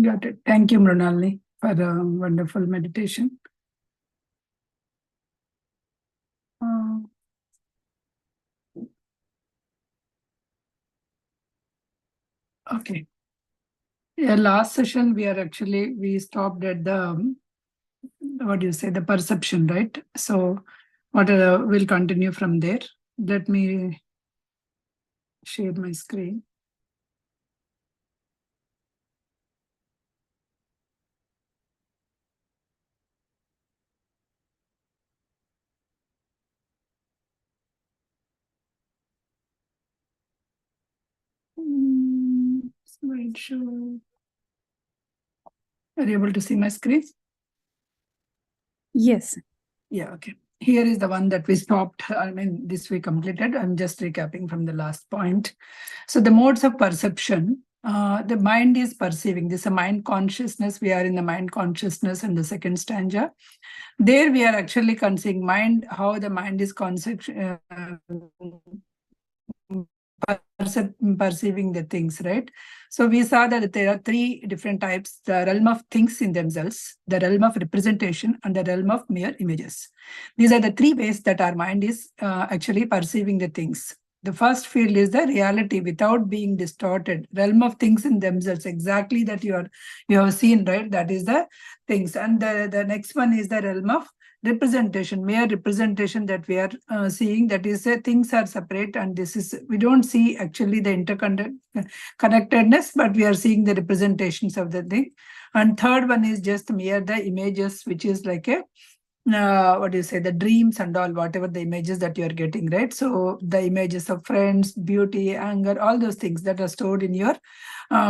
Got it. Thank you, Mrinalini, for the wonderful meditation. Okay. Yeah, last session we stopped at the what do you say, the perception, right? So we'll continue from there. Let me share my screen. Slideshow. Are you able to see my screen? Yes. Yeah, okay. Here is the one that we stopped. I mean, this we completed. I'm just recapping from the last point. So the modes of perception, the mind is perceiving. This is a mind consciousness. We are in the mind consciousness in the second stanza. There we are actually considering mind, how the mind is perceiving the things, right? So we saw that there are three different types: the realm of things in themselves, the realm of representation, and the realm of mere images. These are the three ways that our mind is actually perceiving the things. The first field is the reality without being distorted, realm of things in themselves, exactly that you have seen, right? That is the things. And the next one is the realm of representation, mere representation that we are seeing, that is things are separate, and this is, we don't see actually the interconnectedness, but we are seeing the representations of the thing. And third one is just mere the images, which is like a what do you say, the dreams and all, whatever the images that you are getting, right? So the images of friends, beauty, anger, all those things that are stored in your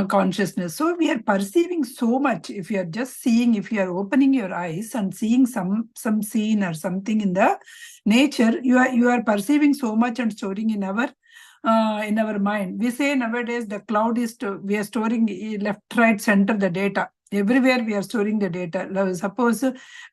consciousness. So we are perceiving so much. If you are just seeing, if you are opening your eyes and seeing some scene or something in the nature, you are perceiving so much and storing in our mind. We say nowadays the cloud is we are storing left, right, center the data. Everywhere we are storing the data. Now, suppose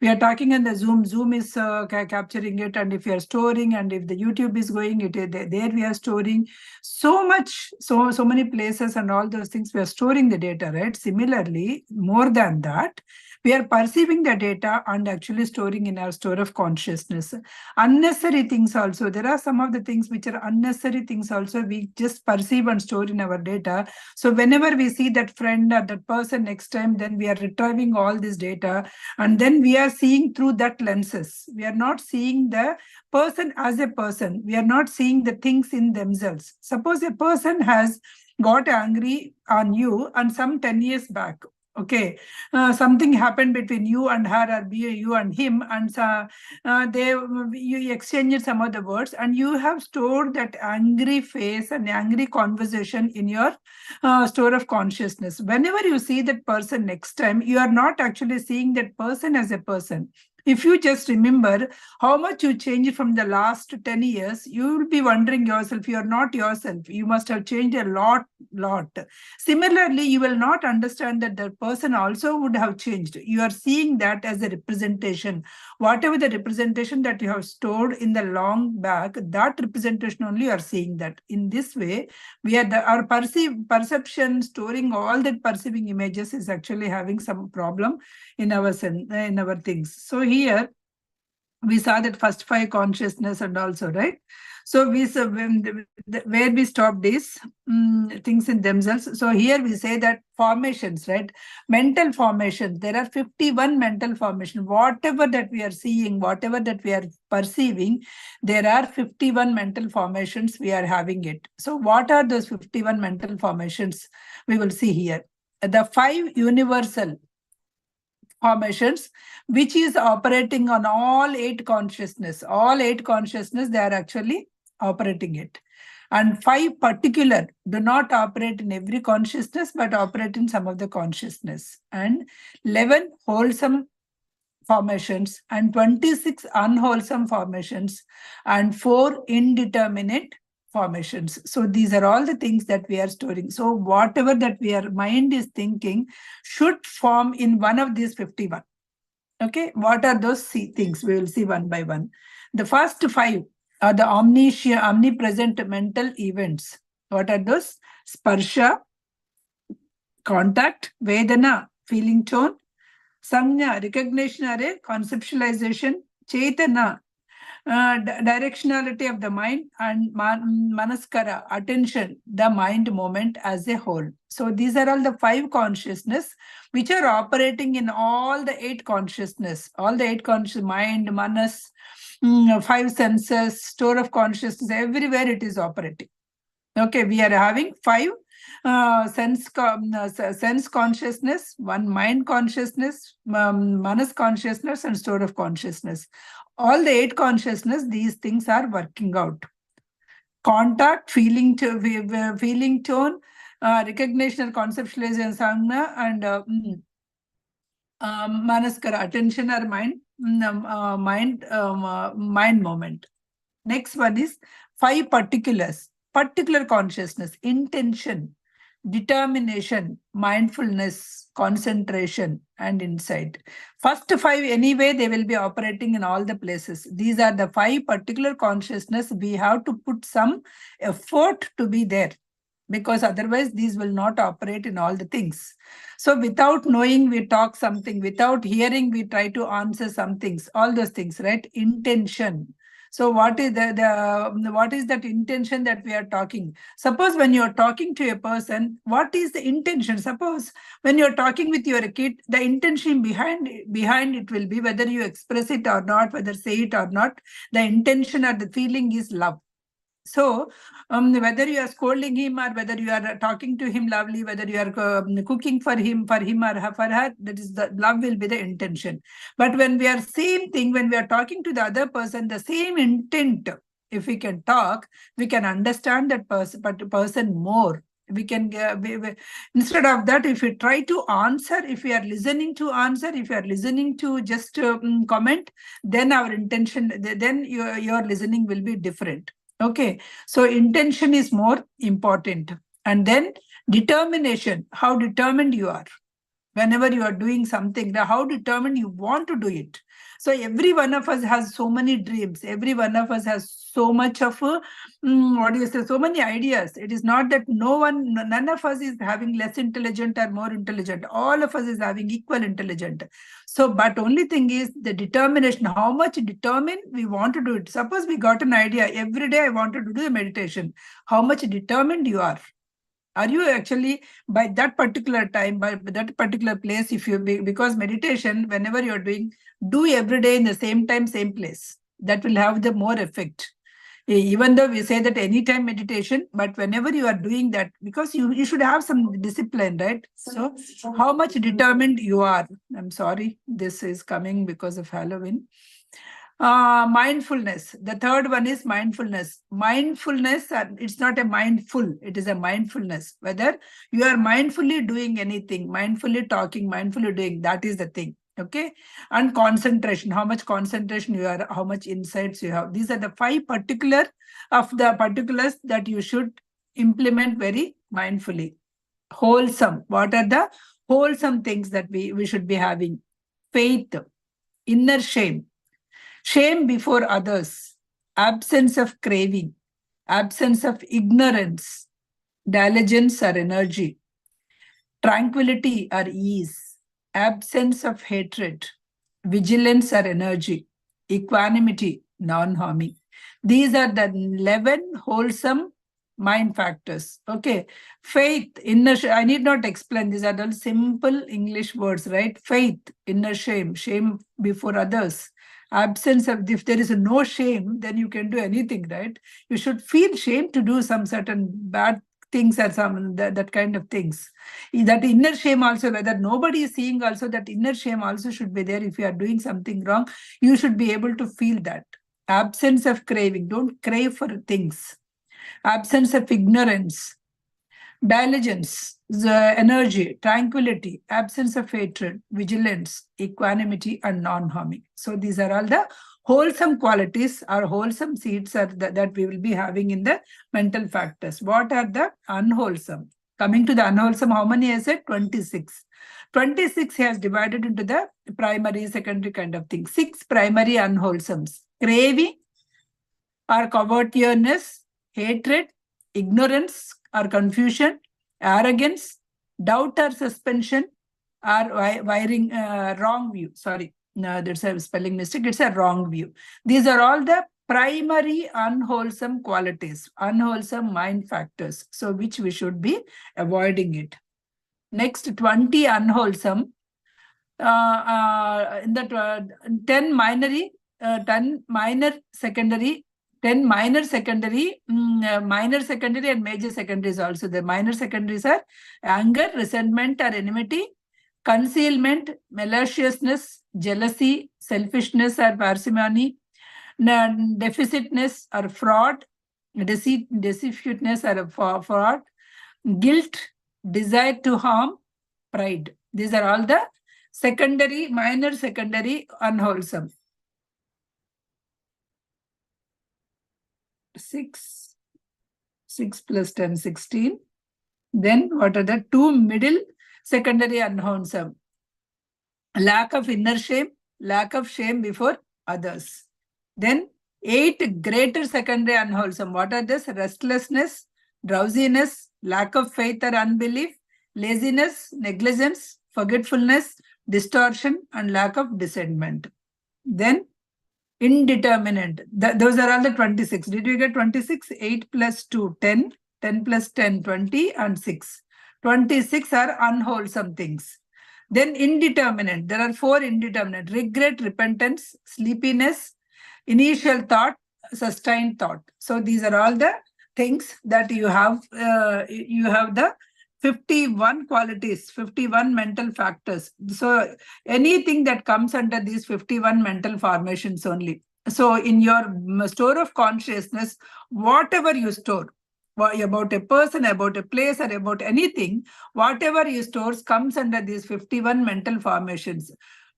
we are talking in the Zoom is capturing it, and if you are storing, and if the YouTube is going, there we are storing so much, so many places and all those things, we are storing the data, right? Similarly, more than that, we are perceiving the data and actually storing in our store of consciousness. Unnecessary things also, there are some of the things which are unnecessary things also, we just perceive and store in our data. So whenever we see that friend or that person next time, then we are retrieving all this data, and then we are seeing through that lenses. We are not seeing the person as a person. We are not seeing the things in themselves. Suppose a person has got angry on you and some 10 years back, okay, something happened between you and her, or you and him, and you exchanged some of the words, and you have stored that angry face and angry conversation in your store of consciousness. Whenever you see that person next time, you are not actually seeing that person as a person. If you just remember how much you changed from the last 10 years, you will be wondering yourself, you are not yourself. You must have changed a lot. Similarly, you will not understand that the person also would have changed. You are seeing that as a representation. Whatever the representation that you have stored in the long back, that representation only you are seeing that. In this way, we are our perception, storing all that perceiving images is actually having some problem in our things. So here we saw that first five consciousness and also, right? So we saw where we stopped is things in themselves. So here we say that formations, right? Mental formations. There are 51 mental formations. Whatever that we are seeing, whatever that we are perceiving, there are 51 mental formations we are having it. So what are those 51 mental formations? We will see here. The five universal formations, which is operating on all eight consciousness, they are actually operating it. And five particular do not operate in every consciousness, but operate in some of the consciousness. And 11 wholesome formations, and 26 unwholesome formations, and 4 indeterminate formations. So these are all the things that we are storing. So whatever that our mind is thinking should form in one of these 51. Okay, what are those things? We will see one by one. The first 5 are the omnipresent mental events. What are those? Sparsha, contact, Vedana, feeling tone, Samnya, recognition or conceptualization, Chaitana, directionality of the mind, and Manaskara, attention, the mind moment as a whole. So these are all the 5 consciousness which are operating in all the 8 consciousness, all the 8 conscious mind, manas, 5 senses, store of consciousness, everywhere it is operating. Okay, we are having 5 sense consciousness, 1 mind consciousness, manas consciousness, and store of consciousness. All the 8 consciousness, these things are working out. Contact, feeling tone, recognition or conceptualization, sangna, and manaskara, attention or mind, mind moment. Next one is 5 particulars. Particular consciousness, intention, determination, mindfulness, concentration, and insight. First 5, anyway, they will be operating in all the places. These are the 5 particular consciousness. We have to put some effort to be there, because otherwise these will not operate in all the things. So without knowing, we talk something. Without hearing, we try to answer some things. All those things, right? Intention. So what is what is that intention that we are talking? Suppose when you are talking to a person, what is the intention? Suppose when you are talking with your kid, the intention behind it will be whether you express it or not, whether say it or not. The intention or the feeling is love. So whether you are scolding him or whether you are talking to him lovely, whether you are cooking for him or for her, that is the love will be the intention. But when we are same thing, when we are talking to the other person, the same intent, if we can talk, we can understand that person more. We can instead of that, if we try to answer, if we are listening to answer, if you are listening to just comment, then our intention, then your listening will be different. Okay, so intention is more important. And then determination, how determined you are. Whenever you are doing something, how determined you want to do it. So every one of us has so many dreams. Every one of us has so much of, so many ideas. It is not that none of us is having less intelligent or more intelligent. All of us is having equal intelligent. So, but only thing is the determination, how much determined we want to do it. Suppose we got an idea, every day I wanted to do a meditation. How much determined you are? Are you actually by that particular time, by that particular place, if you because meditation, whenever you're doing, do every day in the same time, same place. That will have the more effect. Even though we say that anytime meditation, but whenever you are doing that, because you should have some discipline, right? So how much determined you are. I'm sorry, this is coming because of Halloween. Mindfulness. The third one is mindfulness. Mindfulness, it's not a mindful, it is a mindfulness. Whether you are mindfully doing anything, mindfully talking, mindfully doing, that is the thing. Okay. And concentration, how much concentration you are, how much insights you have. These are the 5 particular of the particulars that you should implement very mindfully. Wholesome. What are the wholesome things that we should be having? Faith, inner shame, shame before others, absence of craving, absence of ignorance, diligence or energy, tranquility or ease, absence of hatred, vigilance or energy, equanimity, non-harming. These are the 11 wholesome mind factors. Okay. Faith, inner shame. I need not explain. These are all simple English words, right? Faith, inner shame, shame before others. Absence of, if there is no shame, then you can do anything, right? You should feel shame to do some certain bad things or some that kind of things. That inner shame also, whether nobody is seeing also, that inner shame also should be there. If you are doing something wrong, you should be able to feel that. Absence of craving, don't crave for things. Absence of ignorance, diligence, the energy, tranquility, absence of hatred, vigilance, equanimity, and non-harming. So these are all the wholesome qualities or wholesome seeds that we will be having in the mental factors. What are the unwholesome? Coming to the unwholesome, how many I said? 26. 26 has divided into the primary, secondary kind of thing. 6 primary unwholesomes. Craving or covetousness, hatred, ignorance or confusion, arrogance, doubt or suspension, or wiring, wrong view. Sorry, no, that's a spelling mistake. It's a wrong view. These are all the primary unwholesome qualities, unwholesome mind factors. So which we should be avoiding it. Next, 20 unwholesome. In that 10 minor secondary, 10 minor secondary, minor secondary and major secondaries also. The minor secondaries are anger, resentment or enmity, concealment, maliciousness, jealousy, selfishness or parsimony, deficitness or fraud, deceitfulness or fraud, guilt, desire to harm, pride. These are all the secondary, minor secondary unwholesome. 6 plus 10, 16. Then what are the 2 middle secondary unwholesome? Lack of inner shame, lack of shame before others. Then 8 greater secondary unwholesome. What are this? Restlessness, drowsiness, lack of faith or unbelief, laziness, negligence, forgetfulness, distortion, and lack of discernment. Then indeterminate. Those are all the 26. Did you get 26? 8 plus 2, 10. 10 plus 10, 20 and 6. 26 are unwholesome things. Then indeterminate. There are 4 indeterminate. Regret, repentance, sleepiness, initial thought, sustained thought. So these are all the things that you have. You have the 51 qualities, 51 mental factors. So anything that comes under these 51 mental formations only. So in your store of consciousness, whatever you store, about a person, about a place, or about anything, whatever you store comes under these 51 mental formations.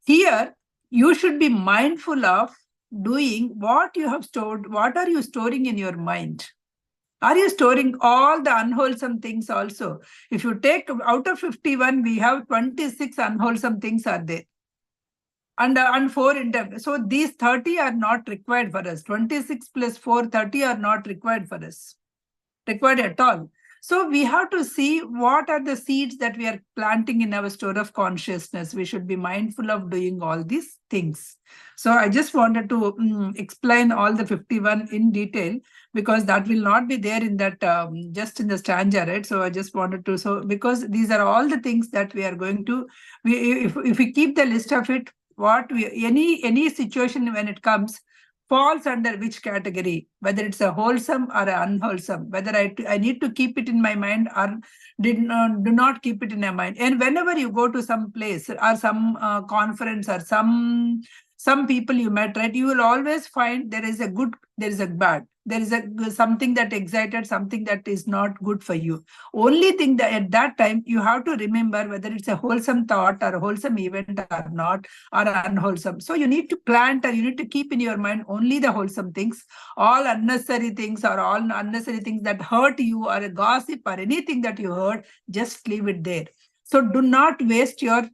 Here, you should be mindful of doing what you have stored. What are you storing in your mind? Are you storing all the unwholesome things also? If you take out of 51, we have 26 unwholesome things are there. And 4 inter. So these 30 are not required for us. 26 plus 4, 30 are not required for us. Required at all. So we have to see what are the seeds that we are planting in our store of consciousness. We should be mindful of doing all these things. So I just wanted to explain all the 51 in detail, because that will not be there in that just in the stanza, right? So I just wanted to, so because these are all the things that we are going to, if we keep the list of it, what we, any situation when it comes, falls under which category, whether it's a wholesome or unwholesome, whether I need to keep it in my mind or do not keep it in my mind. And whenever you go to some place or some conference or some people you met, right, you will always find there is a good, there is a bad, there is a something that excited, something that is not good for you. Only thing that at that time you have to remember whether it's a wholesome thought or a wholesome event or not, or unwholesome. So you need to plant, or you need to keep in your mind only the wholesome things. All unnecessary things, or all unnecessary things that hurt you, or a gossip or anything that you heard, just leave it there. So do not waste your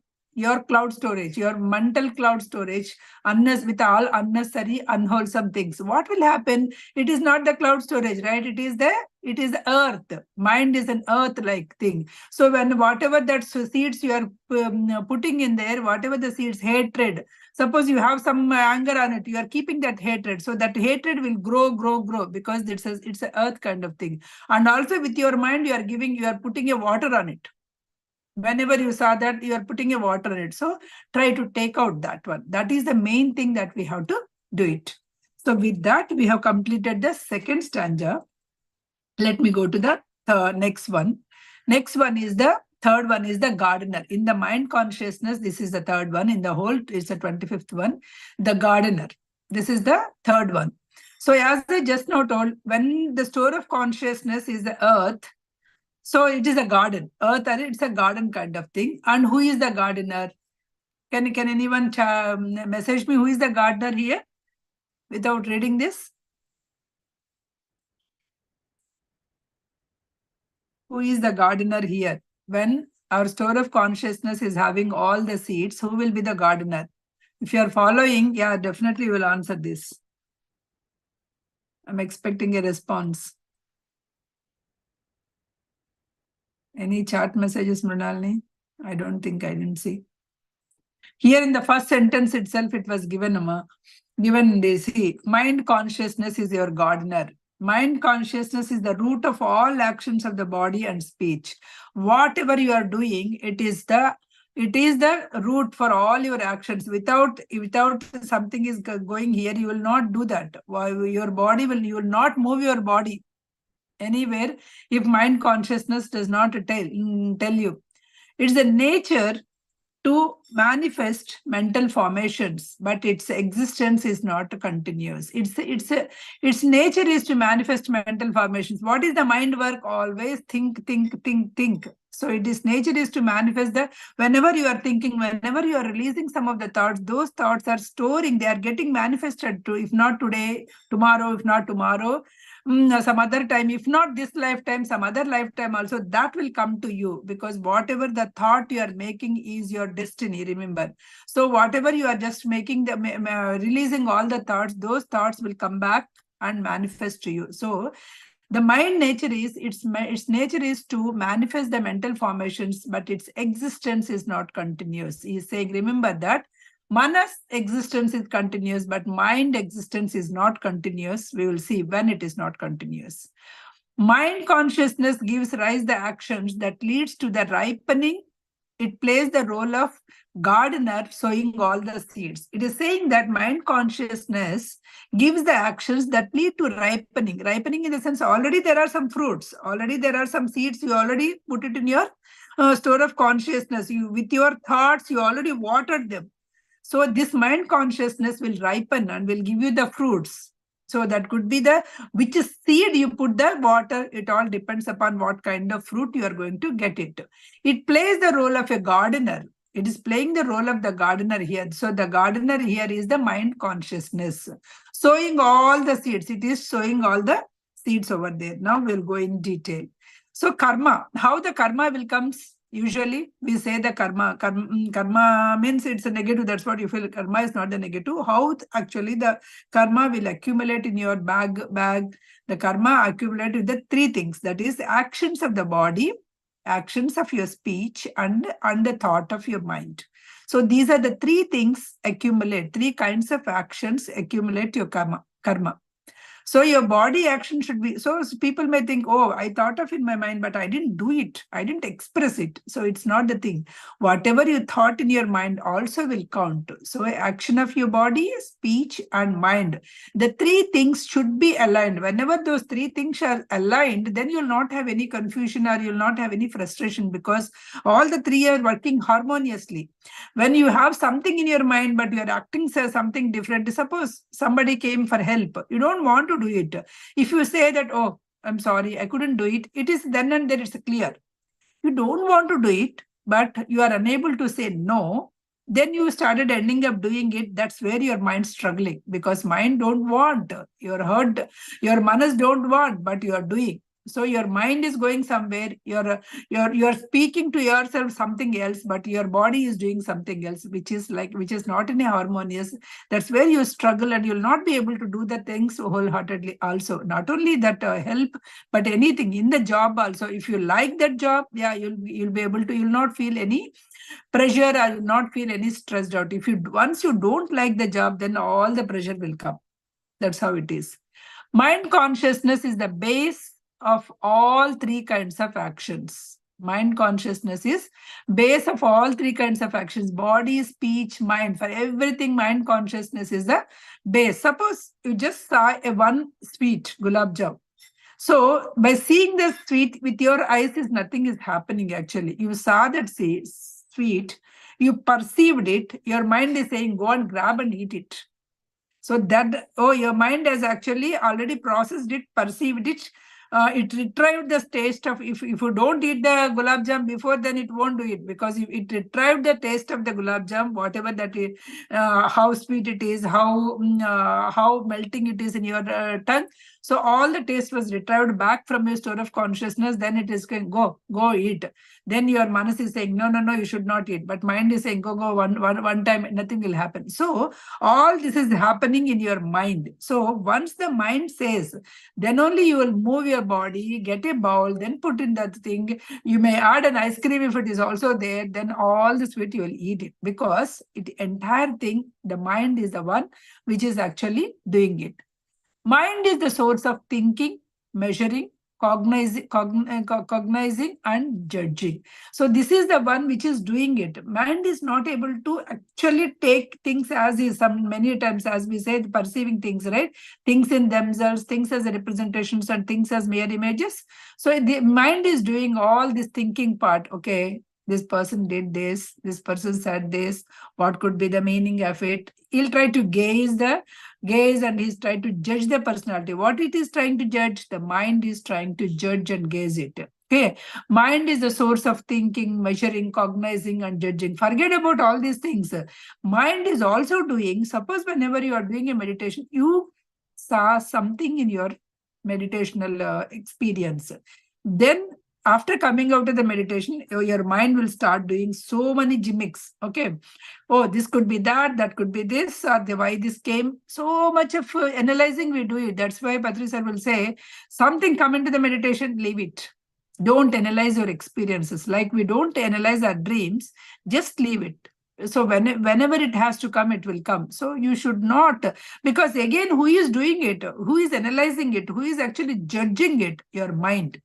cloud storage, your mental cloud storage, with all unnecessary, unwholesome things. What will happen? It is not the cloud storage, right? It is the earth. Mind is an earth-like thing. So when whatever that seeds you are putting in there, whatever the seeds, hatred, suppose you have some anger on it, you are keeping that hatred. So that hatred will grow, because it's an earth kind of thing. And also with your mind, you are putting a water on it. Whenever you saw that, you are putting a water in it. So try to take out that one. That is the main thing that we have to do it. So with that, we have completed the second stanza. Let me go to the next one. Next one is the third one, is the gardener. In the mind consciousness, this is the third one. In the whole, it's the 25th one. The gardener. This is the third one. So as I just now told, when the store of consciousness is the earth, so it is a garden. Earth, it's a garden kind of thing. And who is the gardener? Can anyone message me who is the gardener here without reading this? Who is the gardener here? When our store of consciousness is having all the seeds, who will be the gardener? If you are following, yeah, definitely you will answer this. I'm expecting a response. Any chat messages, Mrinalini? I don't think I didn't see. Here in the first sentence itself, it was given, see, mind consciousness is your gardener. Mind consciousness is the root of all actions of the body and speech. Whatever you are doing, it is the root for all your actions. Without something is going here, you will not do that. Your body you will not move your body anywhere if mind consciousness does not tell you. It's the nature to manifest mental formations, but its existence is not continuous. Its nature is to manifest mental formations. What is the mind work? Always think. So its nature is to manifest whenever you are thinking, whenever you are releasing some of the thoughts, those thoughts are storing, they are getting manifested to, if not today, tomorrow, if not tomorrow, some other time, if not this lifetime, some other lifetime also, that will come to you, because whatever the thought you are making is your destiny, remember. So whatever you are just making, releasing all the thoughts, those thoughts will come back and manifest to you. So the mind nature is, its nature is to manifest the mental formations, but its existence is not continuous. He is saying, remember that Manas existence is continuous, but mind existence is not continuous. We will see when it is not continuous. Mind consciousness gives rise the actions that leads to the ripening. It plays the role of gardener sowing all the seeds. It is saying that mind consciousness gives the actions that lead to ripening. Ripening in the sense, already there are some fruits, already there are some seeds, you already put it in your store of consciousness. You, with your thoughts, you already watered them. So this mind consciousness will ripen and will give you the fruits. So that could be which seed you put the water. It all depends upon what kind of fruit you are going to get it. It plays the role of a gardener. It is playing the role of the gardener here. So the gardener here is the mind consciousness. Sowing all the seeds. It is sowing all the seeds over there. Now we'll go in detail. So karma. How the karma will come? Usually we say the karma means it's a negative. That's what you feel. Karma is not the negative. How actually the karma will accumulate in your bag. The karma accumulate with the three things. That is actions of the body, actions of your speech, and the thought of your mind. So these are the three things accumulate. Three kinds of actions accumulate your karma. So your body action should be, so people may think, oh, I thought of in my mind, but I didn't do it. I didn't express it. So it's not the thing. Whatever you thought in your mind also will count. So action of your body, speech, and mind. The three things should be aligned. Whenever those three things are aligned, then you'll not have any confusion or you'll not have any frustration, because all the three are working harmoniously. When you have something in your mind, but you're acting something different, suppose somebody came for help, you don't want to do it. If you say that, oh, I'm sorry, I couldn't do it, it is then and there it's clear. You don't want to do it, but you are unable to say no, then you started ending up doing it. That's where your mind's struggling, because mind don't want, your heart, your manas don't want, but you are doing. So your mind is going somewhere, you're speaking to yourself something else, but your body is doing something else, which is not in a harmonious. That's where you struggle, and you'll not be able to do the things wholeheartedly also. Not only that help, but anything in the job also. If you like that job, yeah, you'll be able to, you'll not feel any pressure, or you'll not feel any stressed out. Once you don't like the job, then all the pressure will come. That's how it is. Mind consciousness is the base of all three kinds of actions. Mind consciousness is base of all three kinds of actions: body, speech, mind. For everything, mind consciousness is the base. Suppose you just saw one sweet gulab jam. So by seeing the sweet with your eyes, nothing is happening actually. You saw that sweet, you perceived it, your mind is saying, go and grab and eat it. So that, your mind has actually already processed it, perceived it. It retrieved the taste of, if you don't eat the gulab jam before, then it won't do it, because it retrieved the taste of the gulab jam, whatever that is, how sweet it is, how melting it is in your tongue. So all the taste was retrieved back from your store of consciousness. Then it is going, go eat. Then your manas is saying, no, you should not eat. But mind is saying, go one time, nothing will happen. So all this is happening in your mind. So once the mind says, then only you will move your your body, get a bowl, then put in that thing. You may add an ice cream if it is also there, then all the sweet you will eat it, because it entire thing, the mind is the one which is actually doing it. Mind is the source of thinking, measuring, cognizing and judging. So this is the one which is doing it. Mind is not able to actually take things as is. Many times, as we say, perceiving things, right? Things in themselves, things as representations and things as mere images. So the mind is doing all this thinking part. Okay, this person did this person said this, what could be the meaning of it? He'll try to gaze and he's trying to judge the personality. What it is trying to judge? The mind is trying to judge and gaze it. Okay, mind is the source of thinking, measuring, cognizing and judging. Forget about all these things. Mind is also doing, suppose whenever you are doing a meditation, you saw something in your meditational experience. Then after coming out of the meditation, your mind will start doing so many gimmicks. Okay, oh, this could be that could be this, or why this came. So much of analyzing we do it. That's why Patri sir will say, something come into the meditation, leave it. Don't analyze your experiences. Like we don't analyze our dreams, just leave it. So whenever it has to come, it will come. So you should not, because again, who is doing it? Who is analyzing it? Who is actually judging it? Your mind.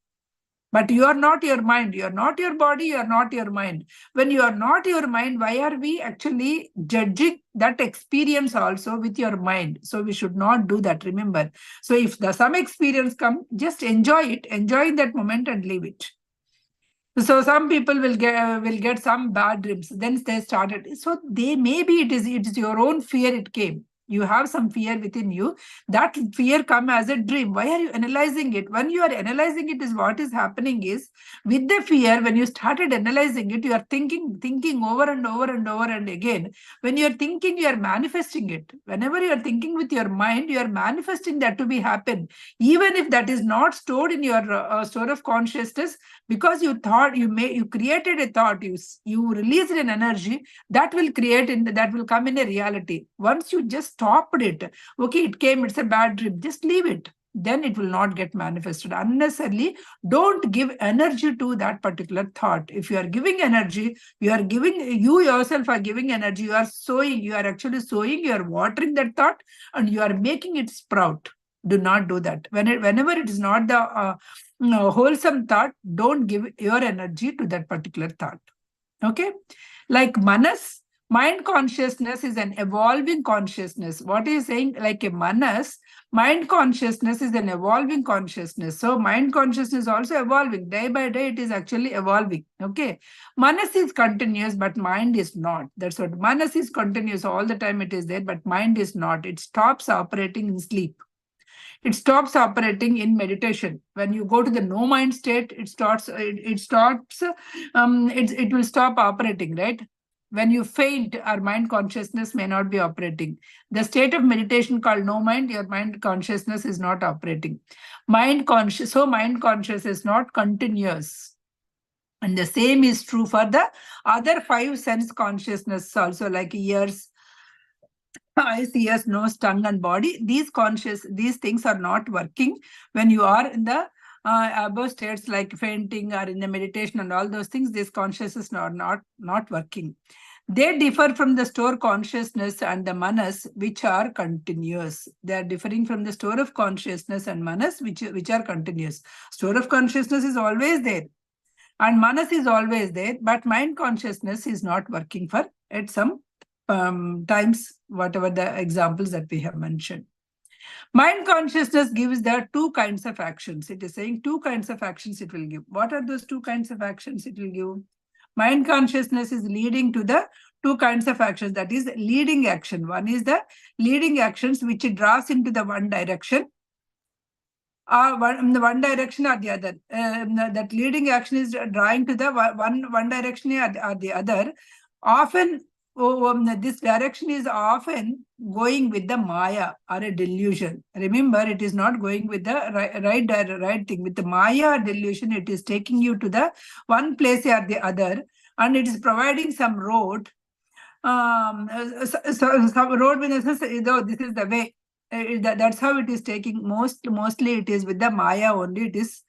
But you are not your mind. You are not your body. You are not your mind. When you are not your mind, why are we actually judging that experience also with your mind? So we should not do that, remember. So if some experience come, just enjoy it. Enjoy that moment and leave it. So some people will get some bad dreams. Then they started. So maybe it is your own fear it came. You have some fear within you. That fear come as a dream. Why are you analyzing it? When you are analyzing it, is what is happening is, with the fear, when you started analyzing it, you are thinking over and over and over and again. When you are thinking, you are manifesting it. Whenever you are thinking with your mind, you are manifesting that to be happen. Even if that is not stored in your store of consciousness, because you thought, you created a thought, you released an energy, that will come in a reality. Once you just stopped it, okay, it came, it's a bad dream, just leave it. Then it will not get manifested unnecessarily. Don't give energy to that particular thought. If you are giving energy, you yourself are giving energy. You are actually sowing, you are watering that thought and you are making it sprout. Do not do that. Whenever it is not the wholesome thought, don't give your energy to that particular thought. Okay, like manas, mind consciousness is an evolving consciousness. What is saying? Like a manas, mind consciousness is an evolving consciousness. So mind consciousness is also evolving. Day by day, it is actually evolving. Okay, manas is continuous, but mind is not. That's what manas is continuous all the time. It is there, but mind is not. It stops operating in sleep. It stops operating in meditation. When you go to the no mind state, it will stop operating, right? When you faint, our mind consciousness may not be operating. The state of meditation called no mind, your mind consciousness is not operating. Mind conscious is not continuous. And the same is true for the other 5 sense consciousness also, like ears, eyes, ears, nose, tongue, and body. These things are not working when you are in the above states like fainting or in the meditation and all those things. These consciousness are not working. They differ from the store consciousness and the manas, which are continuous. They are differing from the store of consciousness and manas, which are continuous. Store of consciousness is always there, and manas is always there, but mind consciousness is not working at some times, whatever the examples that we have mentioned. Mind consciousness gives the 2 kinds of actions. It is saying 2 kinds of actions it will give. What are those 2 kinds of actions it will give? Mind consciousness is leading to the 2 kinds of actions. That is leading action. One is the leading actions, which it draws into the one direction. One direction or the other. That leading action is drawing to the one direction or the other. Often, this direction is often going with the maya or a delusion. Remember, it is not going with the right thing. With the maya or delusion, it is taking you to the one place or the other, and it is providing some road. Some road, this is the way. That's how it is taking. Mostly it is with the Maya only. It is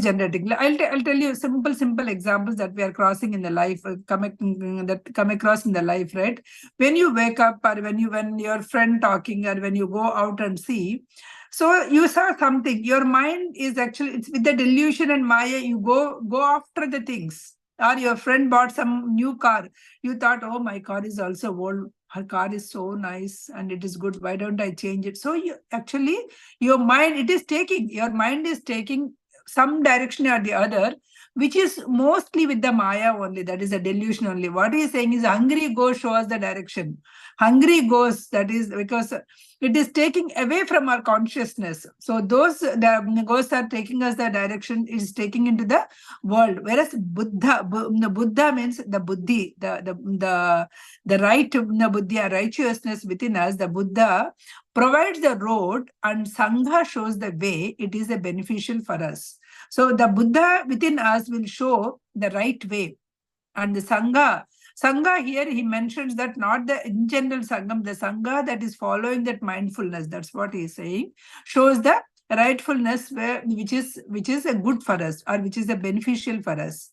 generating. I'll tell you simple examples that we are crossing in the life, that come across in the life, right? When you wake up, or when your friend talking, or when you go out and see, so you saw something. Your mind is actually, it's with the delusion and Maya. You go after the things. Or your friend bought some new car. You thought, oh, my car is also old. Her car is so nice and it is good. Why don't I change it? So you actually, your mind is taking some direction or the other, which is mostly with the Maya only. That is a delusion only. What he is saying is hungry ghost show us the direction. Hungry ghost, that is because it is taking away from our consciousness. So the ghosts are taking us the direction, is taking into the world. Whereas Buddha means the buddhi, the right, the buddhi, righteousness within us. The Buddha provides the road and Sangha shows the way. It is a beneficial for us. So the Buddha within us will show the right way. And the Sangha here, he mentions that not the in general Sangam, the Sangha that is following that mindfulness, that's what he is saying, shows the rightfulness which is a good for us, or which is a beneficial for us.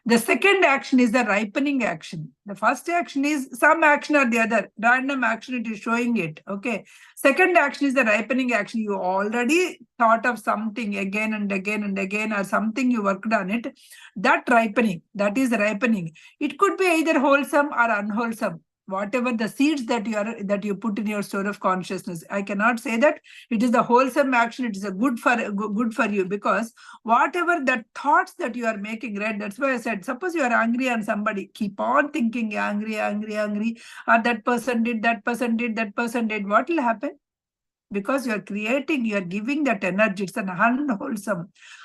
The second action is the ripening action. The first action is some action or the other, random action, it is showing it. Okay. Second action is the ripening action. You already thought of something again and again and again, or something you worked on it. That is ripening. It could be either wholesome or unwholesome. Whatever the seeds that you put in your store of consciousness, I cannot say that it is the wholesome action, it is a good for you, because whatever the thoughts that you are making, right? That's why I said, suppose you are angry on somebody, keep on thinking angry, or that person did, what will happen? Because you are giving that energy. It's an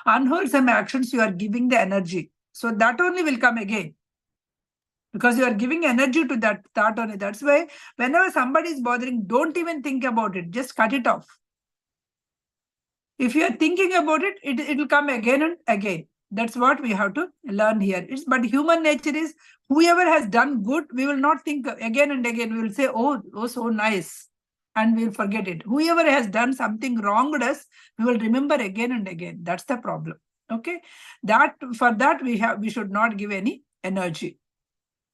unwholesome actions, you are giving the energy. So that only will come again, because you are giving energy to that thought only. That's why whenever somebody is bothering, don't even think about it. Just cut it off. If you are thinking about it, it will come again and again. That's what we have to learn here. But human nature is, whoever has done good, we will not think again and again. We will say, oh, so nice. And we will forget it. Whoever has done something wrong with us, we will remember again and again. That's the problem. Okay. For that, we should not give any energy.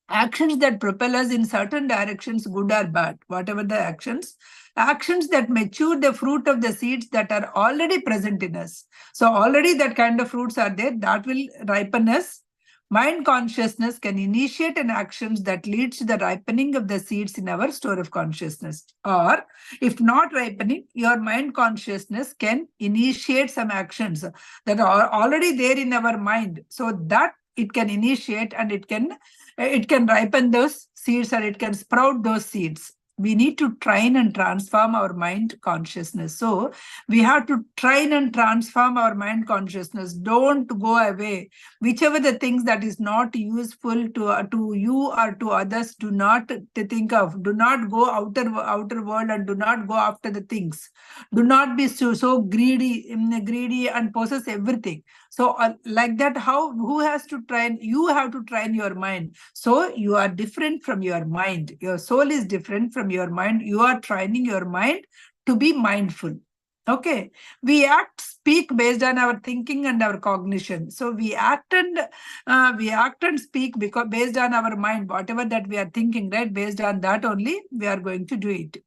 Actions that propel us in certain directions, good or bad, whatever the actions that mature the fruit of the seeds that are already present in us. So already that kind of fruits are there, that will ripen us. Mind consciousness can initiate an actions that leads to the ripening of the seeds in our store of consciousness. Or if not ripening, your mind consciousness can initiate some actions that are already there in our mind, so that it can initiate and it can ripen those seeds, or it can sprout those seeds. We need to train and transform our mind consciousness. So we have to train and transform our mind consciousness. Don't go away. Whichever the things that is not useful to you or to others, do not think of. Do not go outer world, and do not go after the things. Do not be so greedy and possess everything. So like that, who has to train? You have to train your mind. So you are different from your mind. Your soul is different from your mind. You are training your mind to be mindful. Okay. We speak based on our thinking and our cognition. So we act and speak based on our mind, whatever that we are thinking, right? Based on that only we are going to do it.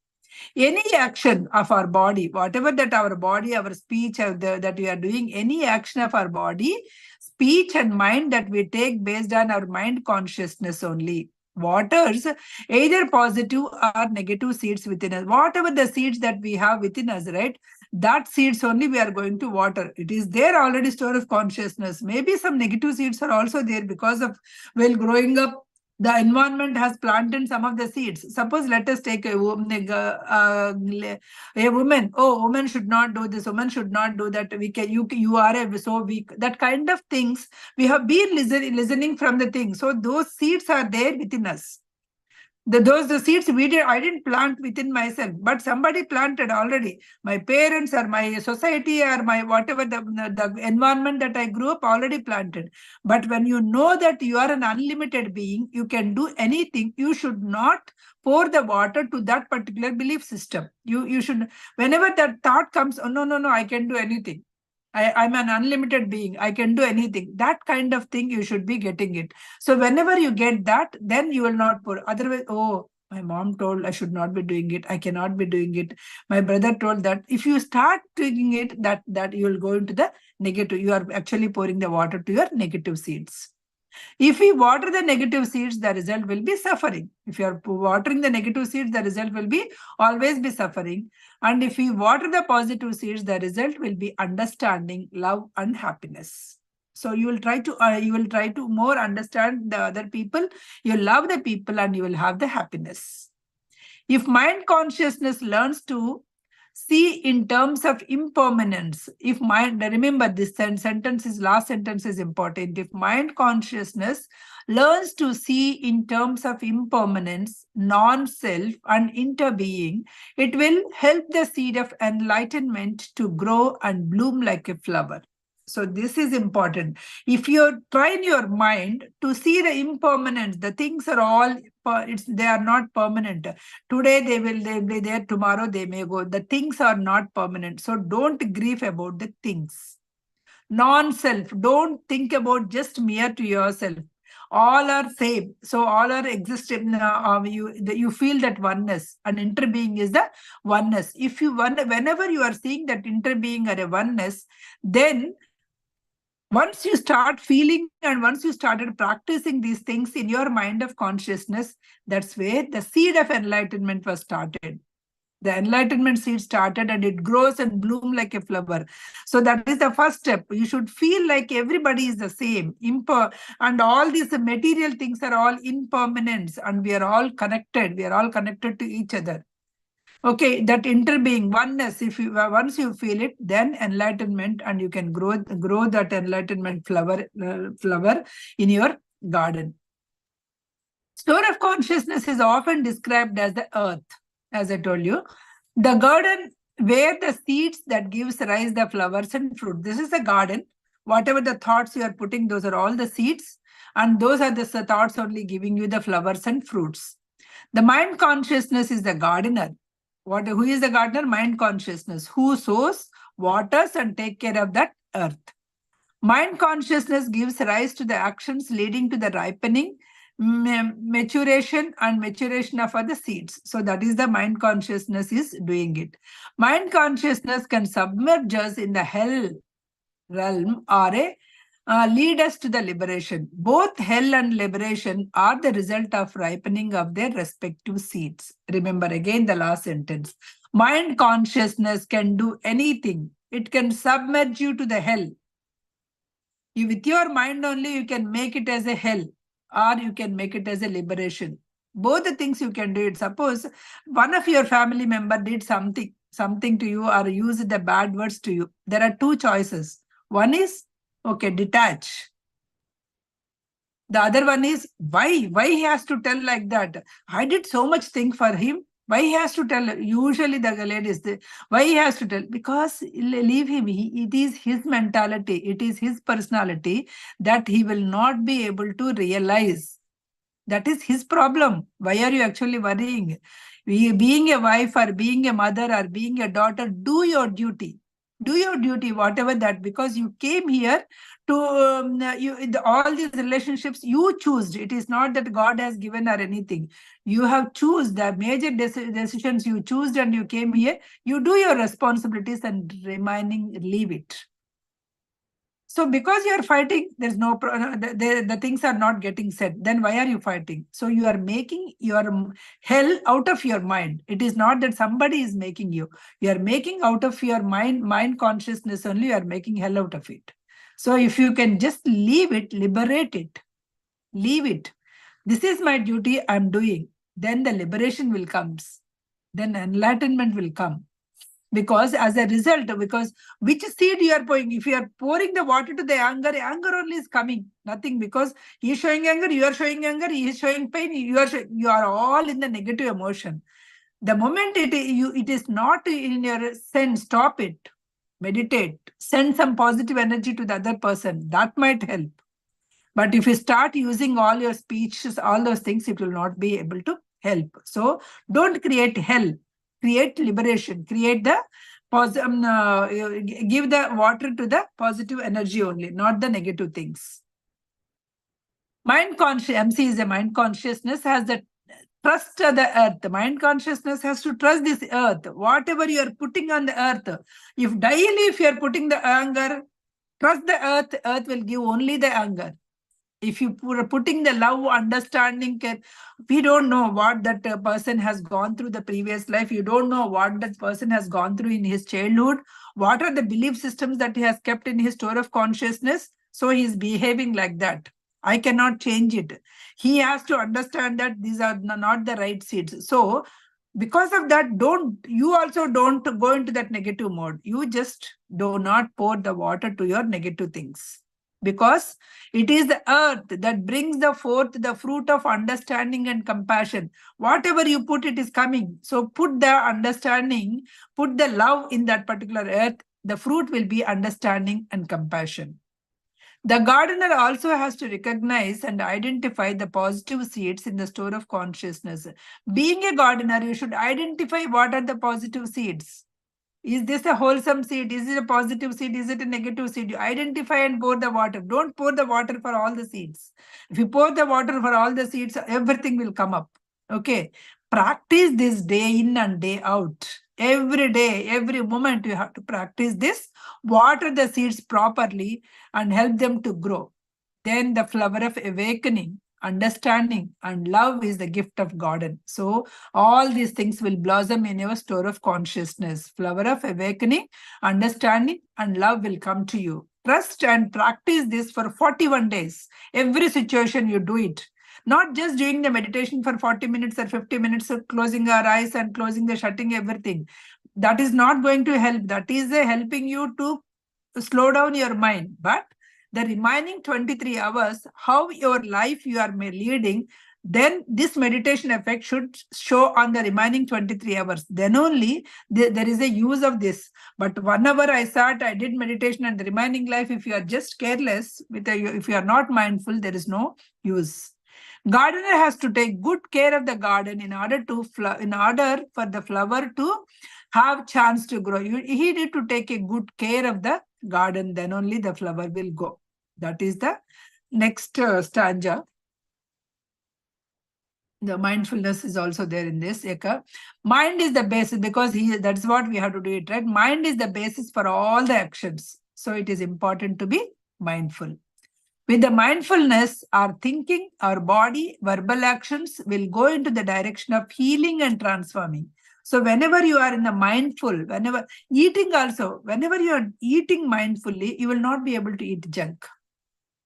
Any action of our body, whatever that our body, our speech, that we are doing, any action of our body, speech and mind that we take based on our mind consciousness only, waters either positive or negative seeds within us. Whatever the seeds that we have within us, right? That seeds only we are going to water. It is there already, store of consciousness. Maybe some negative seeds are also there, because of, while growing up, the environment has planted some of the seeds. Suppose let us take a woman. Oh, woman should not do this. Woman should not do that. You are so weak. That kind of things we have been listening from the things. So those seeds are there within us. The seeds I didn't plant within myself, but somebody planted already. My parents or my society or my whatever the environment that I grew up already planted. But when you know that you are an unlimited being, you can do anything. You should not pour the water to that particular belief system. You should, whenever that thought comes, oh no, I can do anything. I'm an unlimited being. I can do anything. That kind of thing, you should be getting it. So whenever you get that, then you will not pour. Otherwise, oh, my mom told I should not be doing it. I cannot be doing it. My brother told that. If you start doing it, that you will go into the negative. You are actually pouring the water to your negative seeds. If we water the negative seeds, the result will be suffering. If you are watering the negative seeds, the result will be always be suffering. And if we water the positive seeds, the result will be understanding, love, and happiness. So you will try to more understand the other people. You love the people, and you will have the happiness. If mind consciousness learns to see in terms of impermanence, if mind, remember this last sentence is important. If mind consciousness learns to see in terms of impermanence, non-self, and interbeing, it will help the seed of enlightenment to grow and bloom like a flower. So this is important. If you train your mind to see the impermanence, the things are all, they are not permanent. Today they'll be there, tomorrow they may go. The things are not permanent. So don't grieve about the things. Non-self, don't think about just mere to yourself. All are same. So all are existing. You feel that oneness, and interbeing is the oneness. If you whenever you are seeing that interbeing or a oneness, then once you start feeling and once you started practicing these things in your mind of consciousness, that's where the seed of enlightenment was started. The enlightenment seed started, and it grows and blooms like a flower. So that is the first step. You should feel like everybody is the same. And all these material things are all impermanence, and we are all connected. We are all connected to each other. Okay, that interbeing, oneness, if you once you feel it, then enlightenment, and you can grow that enlightenment flower in your garden. Store of consciousness is often described as the earth, as I told you. The garden where the seeds that gives rise the flowers and fruit. This is the garden. Whatever the thoughts you are putting, those are all the seeds, and those are the thoughts only giving you the flowers and fruits. The mind consciousness is the gardener. Who is the gardener? Mind consciousness, who sows, waters, and take care of that earth. Mind consciousness gives rise to the actions leading to the ripening, maturation of other seeds. So that is the mind consciousness is doing it. Mind consciousness can submerge us in the hell realm or lead us to the liberation. Both hell and liberation are the result of ripening of their respective seeds. Remember again the last sentence. Mind consciousness can do anything. It can submerge you to the hell. With your mind only, you can make it as a hell, or you can make it as a liberation. Both the things you can do it. Suppose one of your family member did something to you or used the bad words to you. There are two choices. One is, okay, detach. The other one is, why he has to tell like that? I did so much thing for him. Why he has to tell? Usually the ladies, why he has to tell? Because leave him. It is his mentality. It is his personality that he will not be able to realize. That is his problem. Why are you actually worrying? Being a wife or being a mother or being a daughter, do your duty. Do your duty, whatever that, because you came here to all these relationships you choose. It is not that God has given or anything. You have choose the major decisions you choose, and you came here. You do your responsibilities, and remaining, leave it. So because you are fighting, there's no the things are not getting said. Then why are you fighting? So you are making your hell out of your mind. It is not that somebody is making you. You are making out of your mind consciousness only. You are making hell out of it. So if you can just leave it, liberate it, leave it. This is my duty, I'm doing. Then the liberation will come. Then enlightenment will come. Because as a result, because which seed you are pouring, if you are pouring the water to the anger, anger only is coming, nothing, because he is showing anger, you are showing anger, he is showing pain, you are all in the negative emotion. The moment it is not in your sense, stop it, meditate, send some positive energy to the other person, that might help. But if you start using all your speeches, all those things, it will not be able to help. So don't create hell, create liberation, create the give the water to the positive energy only, not the negative things. Mind conscious, MC is a mind consciousness, has the trust the earth. The mind consciousness has to trust this earth. Whatever you are putting on the earth, if daily if you are putting the anger, trust the earth, earth will give only the anger. If you are putting the love, understanding, we don't know what that person has gone through the previous life. You don't know what that person has gone through in his childhood. What are the belief systems that he has kept in his store of consciousness? So he is behaving like that. I cannot change it. He has to understand that these are not the right seeds. So because of that, you also don't go into that negative mode. You just do not pour the water to your negative things. Because it is the earth that brings forth the fruit of understanding and compassion. Whatever you put, it is coming. So put the understanding, put the love in that particular earth. The fruit will be understanding and compassion. The gardener also has to recognize and identify the positive seeds in the store of consciousness. Being a gardener, you should identify what are the positive seeds. Is this a wholesome seed? Is it a positive seed? Is it a negative seed? You identify and pour the water. Don't pour the water for all the seeds. If you pour the water for all the seeds, everything will come up. Okay. Practice this day in and day out. Every day, every moment you have to practice this. Water the seeds properly and help them to grow. Then the flower of awakening, understanding, and love is the gift of garden. So all these things will blossom in your store of consciousness. Flower of awakening, understanding, and love will come to you. Trust and practice this for 41 days. Every situation you do it. Not just doing the meditation for 40 minutes or 50 minutes of closing our eyes and shutting everything. That is not going to help. That is helping you to slow down your mind. But the remaining 23 hours, how your life you are leading, then this meditation effect should show on the remaining 23 hours. Then only there is a use of this. But 1 hour I sat, I did meditation, and the remaining life, if you are just careless, if you are not mindful, there is no use. Gardener has to take good care of the garden in order for the flower to have chance to grow. He need to take a good care of the garden, then only the flower will go. That is the next stanza. The mindfulness is also there in this. Mind is the basis, because that's what we have to do it, right? Mind is the basis for all the actions. So it is important to be mindful. With the mindfulness, our thinking, our body, verbal actions will go into the direction of healing and transforming. So whenever you are in the mindful, whenever eating also, whenever you are eating mindfully, you will not be able to eat junk.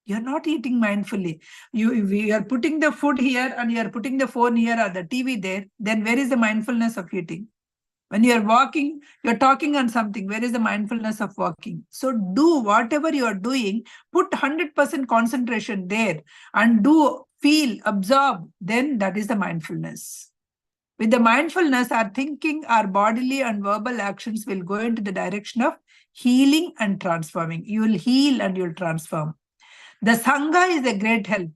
You are not eating mindfully. You are putting the food here and you are putting the phone here or the TV there, then where is the mindfulness of eating? When you are walking, you're talking on something. Where is the mindfulness of walking? So do whatever you are doing, put 100% concentration there and do, feel, absorb. Then that is the mindfulness. With the mindfulness, our thinking, our bodily and verbal actions will go into the direction of healing and transforming. You will heal and you will transform. The Sangha is a great help.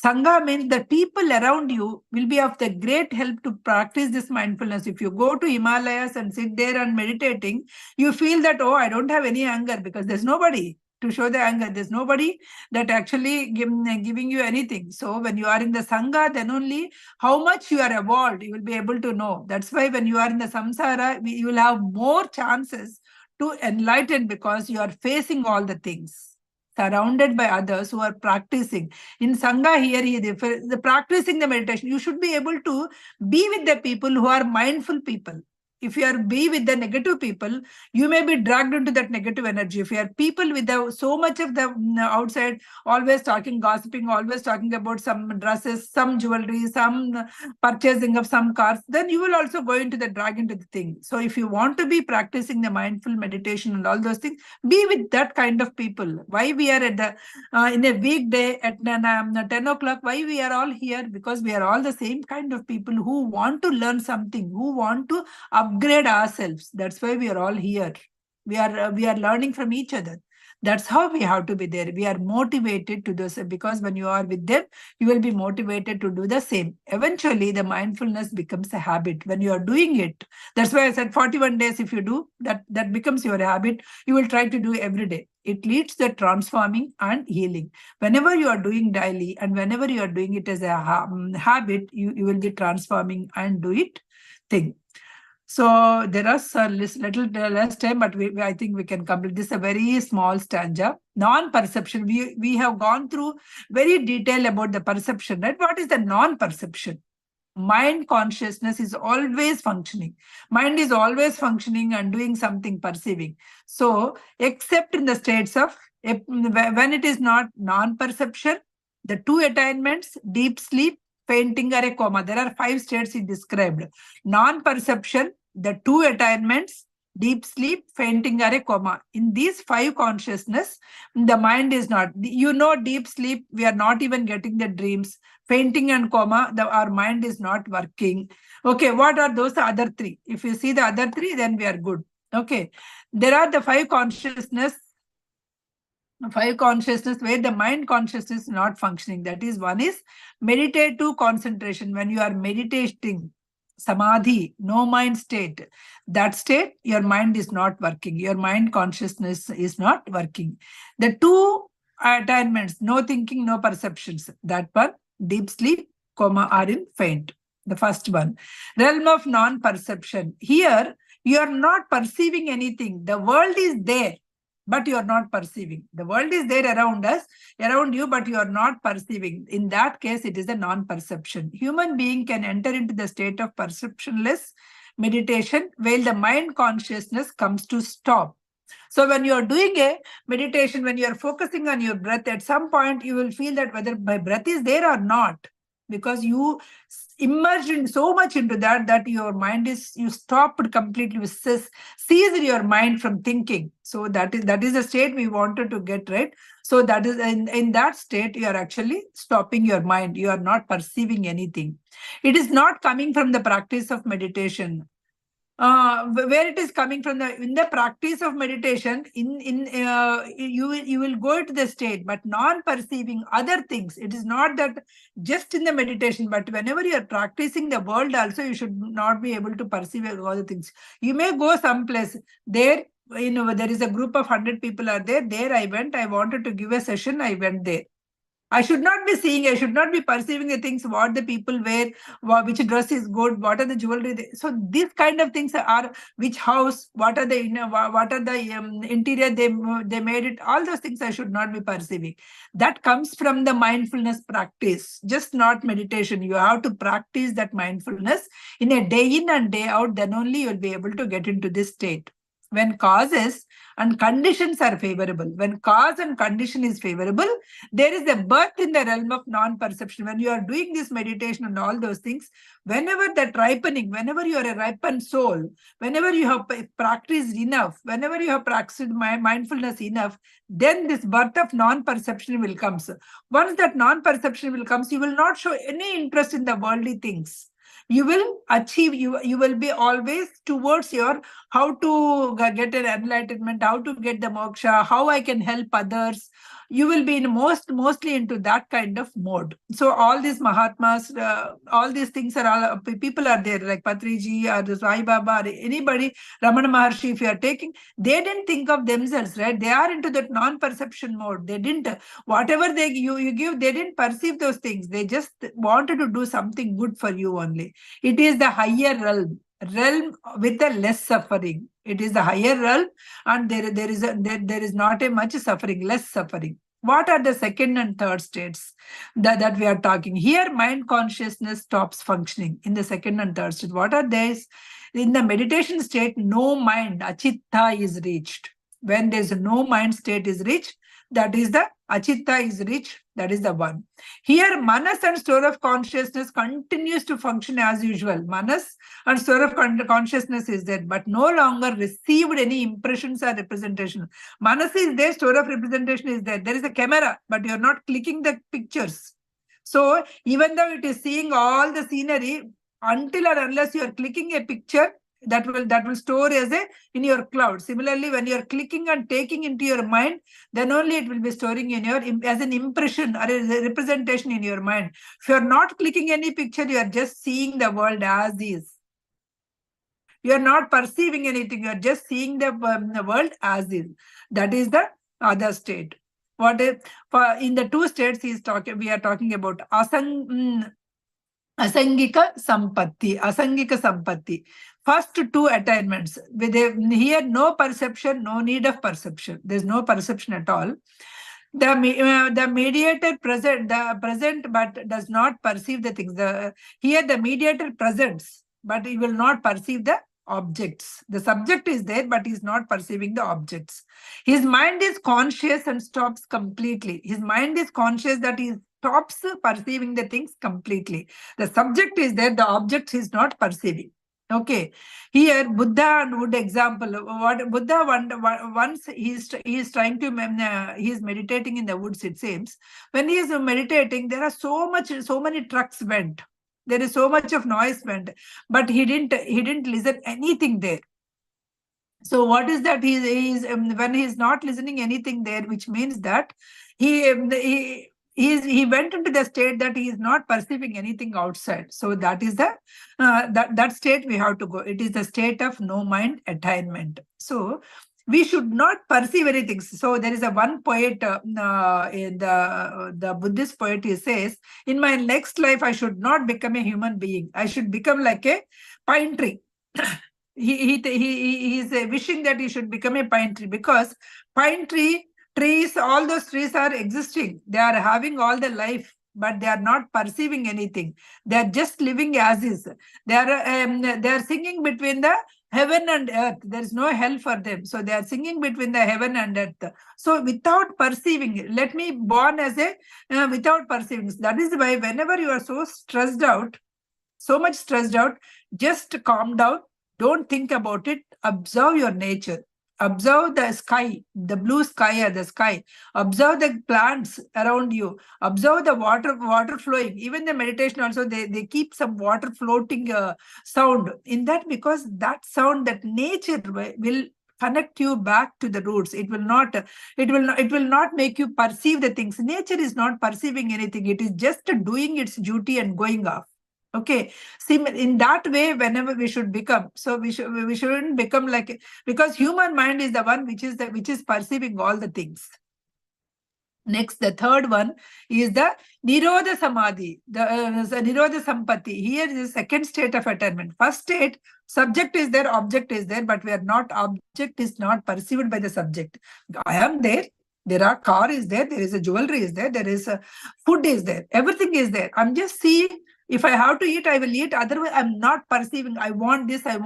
Sangha means the people around you will be of the great help to practice this mindfulness. If you go to Himalayas and sit there and meditating, you feel that, oh, I don't have any anger, because there's nobody to show the anger. There's nobody that actually giving you anything. So when you are in the Sangha, then only how much you are evolved, you will be able to know. That's why when you are in the samsara, you will have more chances to enlighten, because you are facing all the things, surrounded by others who are practicing. In Sangha here, the practicing the meditation, you should be able to be with the people who are mindful people. If you are be with the negative people, you may be dragged into that negative energy. If you are people with so much of the outside, always talking, gossiping, always talking about some dresses, some jewelry, some purchasing of some cars, then you will also go into the drag into the thing. So if you want to be practicing the mindful meditation and all those things, be with that kind of people. Why we are at the in a weekday at 10 o'clock, why we are all here? Because we are all the same kind of people who want to learn something, who want to upgrade ourselves. That's why we are all here. We are learning from each other. That's how we have to be there. We are motivated to do so, because when you are with them, you will be motivated to do the same. Eventually, the mindfulness becomes a habit when you are doing it. That's why I said 41 days, if you do, that becomes your habit. You will try to do every day. It leads to transforming and healing. Whenever you are doing daily and whenever you are doing it as a habit, you will be transforming and do it thing. So there are a little less time, but I think we can complete this. A very small stanza. Non-perception. We have gone through very detail about the perception, right? What is the non-perception? Mind consciousness is always functioning. Mind is always functioning and doing something, perceiving. So, except in the states of, when it is not non-perception, the two attainments, deep sleep, fainting or a coma. There are 5 states he described. Non-perception, the 2 attainments, deep sleep, fainting or a coma. In these 5 consciousness, the mind is not. Deep sleep, we are not even getting the dreams. Fainting and coma, our mind is not working. Okay, what are those other 3? If you see the other 3, then we are good. Okay, there are the 5 consciousness where the mind consciousness is not functioning. That is, one is meditative concentration. When you are meditating, samadhi, no mind state, that state, your mind is not working. Your mind consciousness is not working. The 2 attainments, no thinking, no perceptions, that one, deep sleep, coma, are in faint. The first one. Realm of non-perception. Here, you are not perceiving anything. The world is there, but you are not perceiving. The world is there around us, around you, but you are not perceiving. In that case, it is a non-perception. Human being can enter into the state of perceptionless meditation, while the mind consciousness comes to stop. So when you are doing a meditation, when you are focusing on your breath, at some point you will feel that whether my breath is there or not, because you immersed in so much into that your mind is, you stopped completely, seized your mind from thinking. So that is the state we wanted to get, right? So that is in that state, you are actually stopping your mind. You are not perceiving anything. It is not coming from the practice of meditation. Where it is coming from, in the practice of meditation, you will go to the state, but non-perceiving other things. It is not that just in the meditation, but whenever you are practicing the world also, you should not be able to perceive all the things. You may go someplace there, there is a group of 100 people are there. There I went, I wanted to give a session, I went there. I should not be seeing, I should not be perceiving the things, what the people wear, which dress is good, what are the jewelry. So these kind of things are, which house, what are the interior they made it, all those things I should not be perceiving. That comes from the mindfulness practice, just not meditation. You have to practice that mindfulness in a day in and day out, then only you will be able to get into this state. When causes and conditions are favorable, when cause and condition is favorable, there is a birth in the realm of non-perception. When you are doing this meditation and all those things, whenever that ripening, whenever you are a ripened soul, whenever you have practiced enough, whenever you have practiced mindfulness enough, then this birth of non-perception will come. Once that non-perception will come, you will not show any interest in the worldly things. You will achieve, you will be always towards your how to get an enlightenment, how to get the moksha, how I can help others. You will be in mostly into that kind of mode. So all these Mahatmas, all these things are all, people are there, like Patriji or Sai Baba or anybody, Ramana Maharshi, if you are taking, they didn't think of themselves, right? They are into that non-perception mode. They didn't, whatever you give, they didn't perceive those things. They just wanted to do something good for you only. It is the higher realm with a less suffering. It is the higher realm, and there is not a much suffering, less suffering. What are the second and third states that we are talking? Here, mind consciousness stops functioning in the second and third state. What are these? In the meditation state, no mind, achitta, is reached. When there's no mind state is reached, that is the achitta is reached, that is the one. Here, manas and store of consciousness continues to function as usual. Manas and store of consciousness is there, but no longer received any impressions or representation. Manas is there, store of representation is there. There is a camera, but you're not clicking the pictures. So even though it is seeing all the scenery, until or unless you are clicking a picture, that will store as a in your cloud. Similarly, when you are clicking and taking into your mind, then only it will be storing in your as an impression or a representation in your mind. If you are not clicking any picture, you are just seeing the world as is. You are not perceiving anything. You are just seeing the world as is. That is the other state. What is in the two states we are talking about asangika sampatti. First two attainments. Here, no perception, no need of perception. There's no perception at all. The mediator present but does not perceive the things. Here the mediator presents, but he will not perceive the objects. The subject is there, but he's not perceiving the objects. His mind is conscious and stops completely. His mind is conscious that he stops perceiving the things completely. The subject is there, the object is not perceiving. Okay, here Buddha would example. What Buddha once he is trying to he is meditating in the woods. It seems when he is meditating, there are so many trucks went. There is so much of noise went, but he didn't listen anything there. So what is that? When he is not listening anything there, which means that he went into the state that he is not perceiving anything outside. So that is the that state we have to go. It is the state of no mind attainment. So we should not perceive anything. So there is a one poet in the Buddhist poet. He says, "In my next life, I should not become a human being. I should become like a pine tree." He is wishing that he should become a pine tree, because pine trees, all those trees are existing. They are having all the life, but they are not perceiving anything. They are just living as is. They are singing between the heaven and earth. There is no hell for them. So they are singing between the heaven and earth. So without perceiving, let me born as a without perceiving. That is why whenever you are so much stressed out, just calm down. Don't think about it. Observe your nature. Observe the sky, the blue sky or the sky. Observe the plants around you. Observe the water flowing. Even the meditation also, they keep some water floating sound in that, because that sound, that nature will connect you back to the roots. It will not make you perceive the things. Nature is not perceiving anything. It is just doing its duty and going off. Okay, see, in that way, whenever we should become, so we shouldn't become like, because human mind is the one which is perceiving all the things. Next, the third one is the Nirodha Samadhi, the Nirodha Sampatti. Here is the second state of attainment. First state, subject is there, object is there, but we are not, object is not perceived by the subject. I am there. There are car is there. There is a jewelry is there. There is a food is there. Everything is there. I'm just seeing. If I have to eat, I will eat. Otherwise, I'm not perceiving. I want this. I'm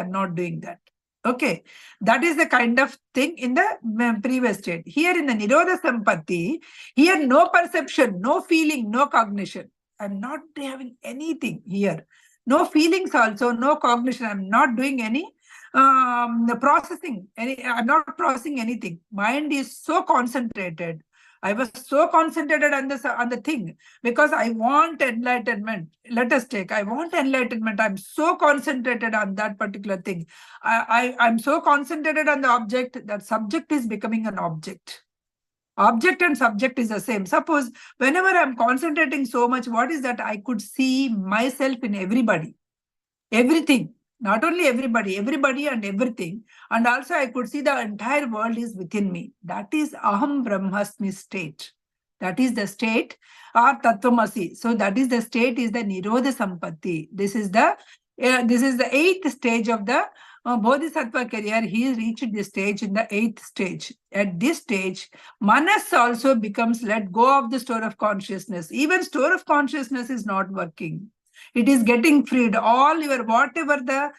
not doing that. Okay. That is the kind of thing in the previous state. Here in the Nirodha Sampatti, here no perception, no feeling, no cognition. I'm not having anything here. No feelings also, no cognition. I'm not doing any processing. I'm not processing anything. Mind is so concentrated. I was so concentrated on the thing, because I want enlightenment. Let us take, I want enlightenment. I'm so concentrated on that particular thing. I'm so concentrated on the object that subject is becoming an object. Object and subject is the same. Suppose whenever I'm concentrating so much, what is that? I could see myself in everybody, everything. Not only everybody and everything. And also I could see the entire world is within me. That is Aham Brahmasmi state. That is the state, or Tattvamasi. So that is the state, is the Nirodha Sampatti. This is the eighth stage of the Bodhisattva career, he reached this stage in the 8th stage. At this stage, manas also becomes let go of the store of consciousness. Even store of consciousness is not working. It is getting freed. All your, whatever the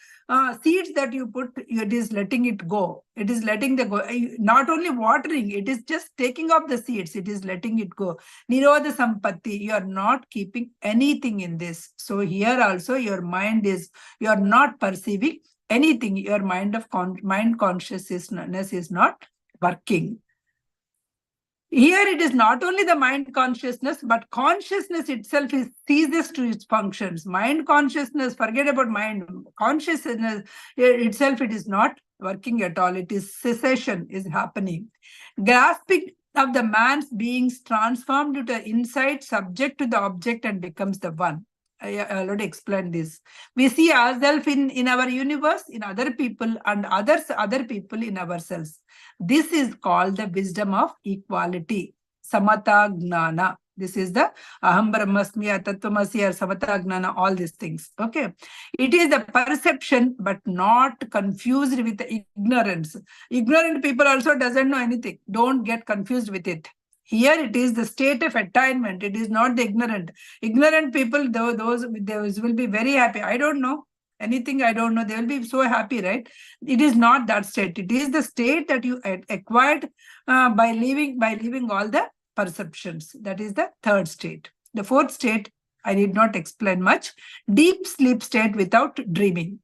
seeds that you put, it is letting it go. It is letting the go. Not only watering, it is just taking off the seeds. It is letting it go. Nirodha Sampatti, you are not keeping anything in this. So here also your mind is, you are not perceiving anything. Your mind of mind consciousness is not working. Here it is not only the mind consciousness, but consciousness itself is ceases to its functions. Mind consciousness, forget about mind. Consciousness itself, it is not working at all. It is cessation is happening. Grasping of the man's beings transformed into insight, subject to the object, and becomes the one. I already explained this. We see ourselves in our universe, in other people, and other people in ourselves. This is called the wisdom of equality. Samata Gnana. This is the Aham Brahmasmi, Tatvamasi, or Samata Gnana, all these things. Okay. It is the perception, but not confused with the ignorance. Ignorant people also doesn't know anything. Don't get confused with it. Here it is the state of attainment. It is not the ignorant. Ignorant people, those will be very happy. I don't know anything. I don't know. They will be so happy, right? It is not that state. It is the state that you acquired by leaving all the perceptions. That is the 3rd state. The 4th state, I need not explain much. Deep sleep state without dreaming.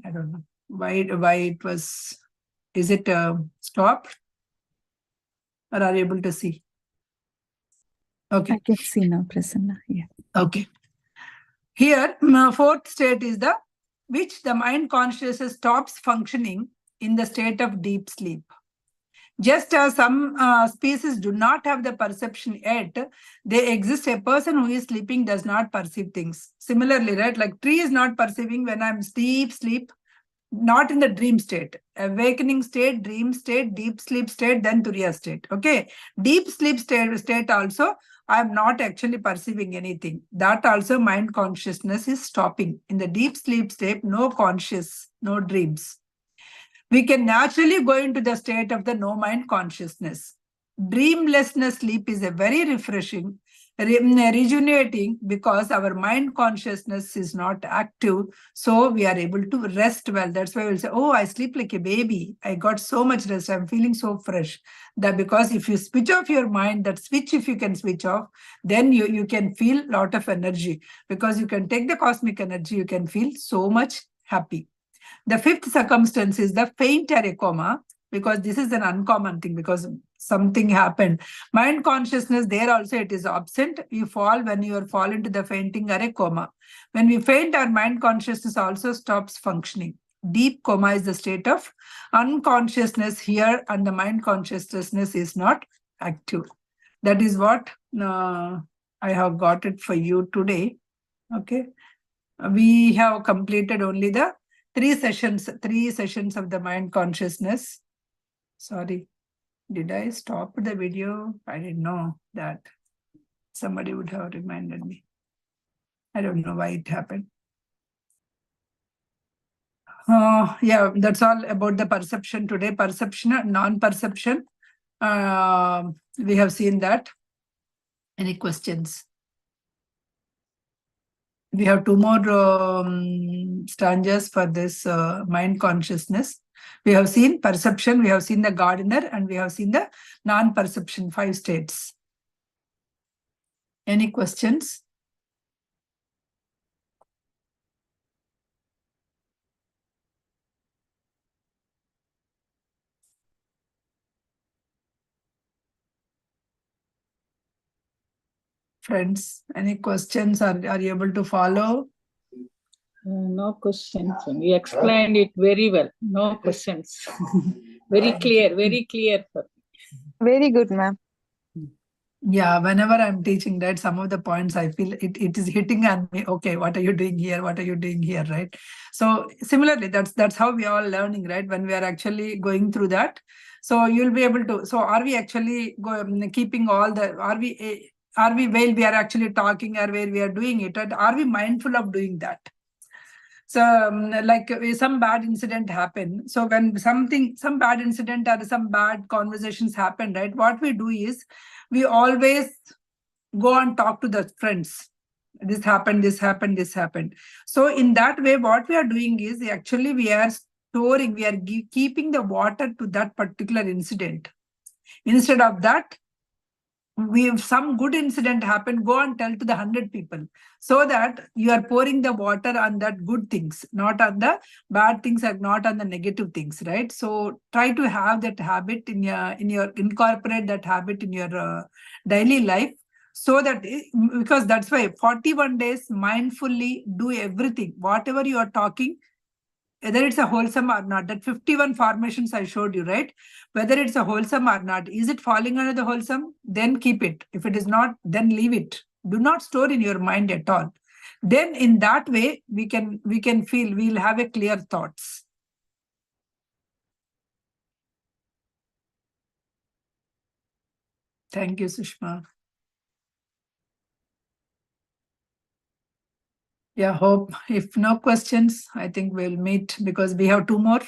I don't know why it was. Is it stopped? Or are you able to see? Okay. I can see now, Prasanna. Yeah. Okay. Here, 4th state is the which the mind consciousness stops functioning in the state of deep sleep. Just as some species do not have the perception yet, they exist. A person who is sleeping does not perceive things. Similarly, right? Like tree is not perceiving when I'm deep sleep. Not in the dream state, awakening state, dream state, deep sleep state, then Turiya state. Okay. Deep sleep state also, I am not actually perceiving anything. That also mind consciousness is stopping. In the deep sleep state, no conscious, no dreams. We can naturally go into the state of the no mind consciousness. Dreamlessness sleep is a very refreshing, rejuvenating, because our mind consciousness is not active, so we are able to rest well. That's why we'll say, oh, I sleep like a baby. I got so much rest. I'm feeling so fresh. That because if you switch off your mind, that switch, if you can switch off, then you can feel a lot of energy, because you can take the cosmic energy, you can feel so much happy. The 5th circumstance is the faint or a coma, because this is an uncommon thing, because something happened. Mind consciousness, there also it is absent. You fall when you fall into the fainting or a coma. When we faint, our mind consciousness also stops functioning. Deep coma is the state of unconsciousness here, and the mind consciousness is not active. That is what I have got it for you today. Okay. We have completed only the 3 sessions of the mind consciousness. Sorry, did I stop the video? I didn't know that. Somebody would have reminded me. I don't know why it happened. Yeah, that's all about the perception today. Perception, non-perception. We have seen that. Any questions? We have 2 more stanzas for this mind consciousness. We have seen perception, we have seen the gardener, and we have seen the non-perception 5 states. Any questions? Friends, any questions? Are you able to follow? No questions. You explained it very well. No questions. Very clear, very clear. Very good, ma'am. Yeah, whenever I'm teaching, right, some of the points I feel it is hitting at me. Okay, what are you doing here? What are you doing here, right? So similarly, that's how we are all learning, right? When we are actually going through that, so you'll be able to. So are we actually keeping all the? Are we while we are actually talking, or where we are doing it? Are we mindful of doing that? So like some bad incident happen. So when some bad incident or some bad conversations happen, right? What we do is we always go and talk to the friends. This happened, this happened, this happened. So in that way, what we are doing is actually we are storing, we are keeping the water to that particular incident. Instead of that, if some good incident happened, go and tell to the 100 people, so that you are pouring the water on that good things, not on the bad things or not on the negative things, right? So try to have that habit in your incorporate that habit in your daily life, so that because that's why 41 days mindfully do everything, whatever you are talking, whether it's a wholesome or not. That 51 formations I showed you, right? Whether it's a wholesome or not, is it falling under the wholesome? Then keep it. If it is not, then leave it. Do not store in your mind at all. Then in that way, we can feel, we'll have a clear thoughts. Thank you, Sushma. Yeah, hope if no questions, I think we'll meet, because we have two more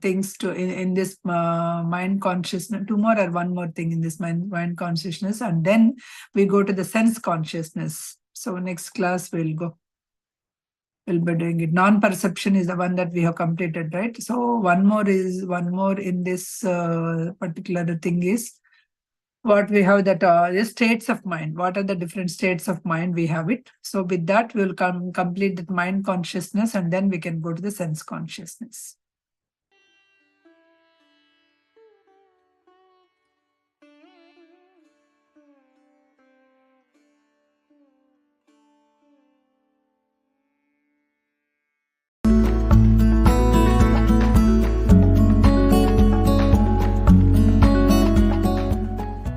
things to in this mind consciousness, two more or one more thing in this mind consciousness, and then we go to the sense consciousness. So next class we'll be doing it. Non-perception is the one that we have completed, right? So one more in this particular thing is what we have, that the states of mind. What are the different states of mind? We have it. So with that, we'll complete that mind consciousness, and then we can go to the sense consciousness.